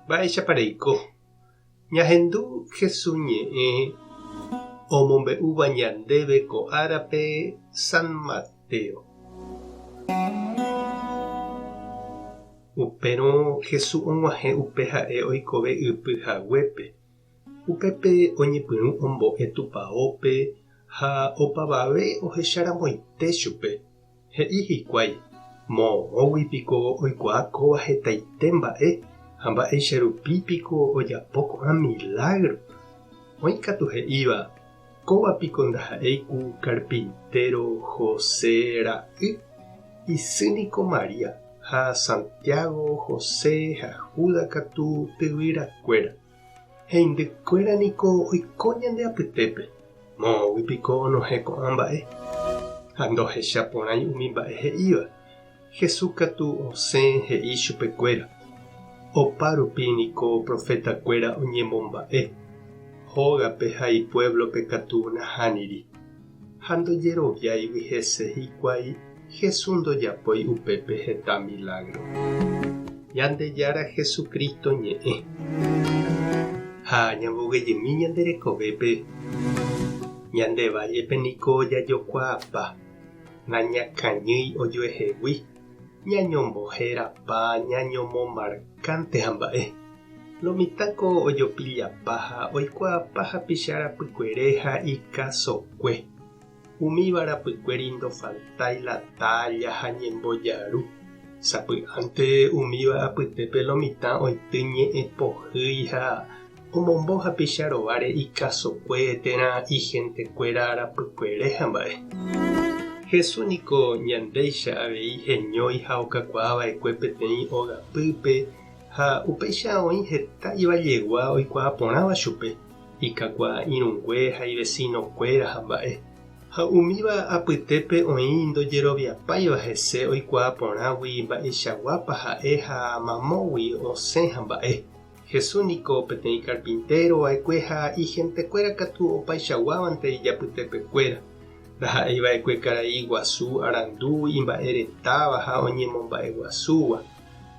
Mba'éichapareiko. Ñahendu Jesús ñe'ẽ omombe'úva ñandéve ko árape San Mateo. Upérõ Jesús og̃uahẽ upe ha'e oikove ipyhaguépe. Upépe oñepyrũ ombo'e tupãópe ha opavave ohecharãmoite chupe. He'i hikuái, moõguipiko oikuaa kóva hetaite mba'e ha mba'éicharupípiko ojapoko'ã milagro. Oikatu he'íva, kóvapiko ndaha'éiku carpintero José ra'y, isýniko Maria ha Santiago, José ha Júda katu tyvyrakuéra. Heindykuéra niko oiko ñande apytépe. Moõguipiko nohéko'ã mba'e. Ha ndohechaporãi umi mba'e he'íva. Jesús katu osẽ he'i chupekuéra. Opa rupi niko profetakuéra oñemomba'e. Hógape ha ipueblope katu nahániri. Ha ndojeroviáigui hese hikuái Jesús ndojapói upépe heta milagro. Ñandejára Jesucristo ñe'ẽ. Ha ñamboguejymi ñanderekovépe. Ñandeváipe niko jajokuaapa. Nañakañýi ojoehegui. Ñañombohérapa, ñañomombarkante ha mba'e. Lo mitãko ojopiliapa ha oikuaapa hapicharapykuere ha ikasokue. Umíva rapykuéri ndofaltái la talla ha ñembojaru. Sapy'ánte umíva apytépe lo mitã oity ñe'ẽ pohýi ha omombo hapicharováre ikasokue térã igentekuéra rapykuere ha mba'e. Jesús niko ñandéicha avei heñói ha okakuaava'ekue peteĩ ogapýpe ha upéicha oĩ heta ivajegua oikuaa porãva chupe, ikakuaa irũngue ha ivecinokuéra ha mba'e. Ha umíva apytépe oĩ ndojeroviapáiva hese oikuaa porãgui mba'eichaguápa ha'e ha mamógui osẽ ha mba'e. Jesús niko peteĩ carpintero aekue ha igentekuéra katu opaichaguávante ijapytépekuéra. Ndaha'eiva'ekue karai guasu arandu imba'eretáva ha oñemomba'eguasúva.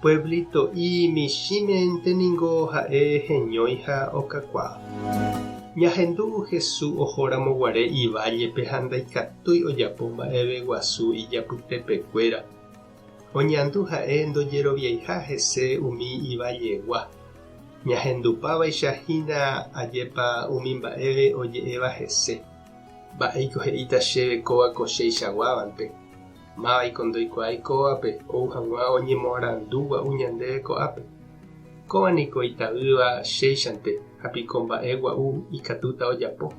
Pueblito imichĩmente ningo ha'e heñói ha okakuaa. Ñahendu Jesús ohóramoguare ivállepe ha ndaikatúi ojapo mba'eve guasu ijapytépekuéra. Oñandu ha'e ndojeroviaiha hese umi ivajegua. Ñahendupávaichahína ajépa umi mba'eve oje'éva hese. Mba'éiko he'íta chéve kóvako cheichaguávante. Máva'iko ndoikuaái kóvape ou hag̃ua oñemoarandúva ñandéve ko'ápe. Kóvaniko ita'ýva chéichante hapiko mba'e gua'u ikatúta ojapo.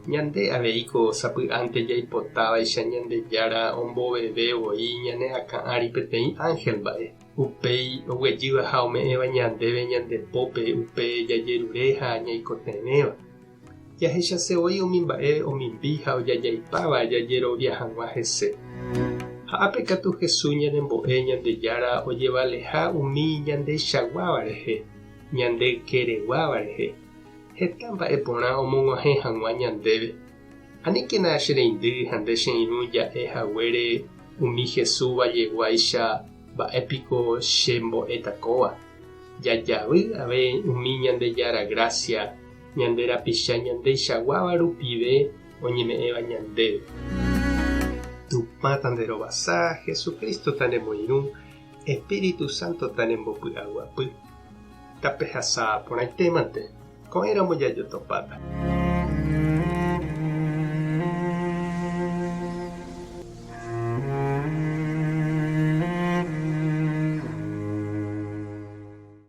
Ñande aveiko sapy'ánte jaipotávaicha Ñandejára ombovevevoi ñane akã'ári peteĩ ángel mba'e. Upéi oguejýva ha ome'ẽva ñandéve ñandepópe upe jajerure ha ñaikotevẽva. Jahechasevoi umi mba'e omimbi ha ojajaipáva jajerovia hag̃ua hese. Ha'ápe katu Jesús ñanembo'e Ñandejára ojevaleha umi ñandeichaguáva rehe, ñandekereguáva rehe. Heta mba'e porã omog̃uahẽ hag̃ua ñandéve. Aníkena che reindy ha nde che irũ ja'e haguére umi Jesús vajeguáicha mba'épiko chembo'etakóva. Jajavy ave umi Ñandejára gracia ñanderapicha ñandeichaguáva rupive oñeme'ẽva ñandéve. Tupã tanderovasa, Jesucristo tanemoirũ, Espíritu Santo tanembopy'aguapy. Tapehasa porãitémante, ko'ẽramo jajotopáta.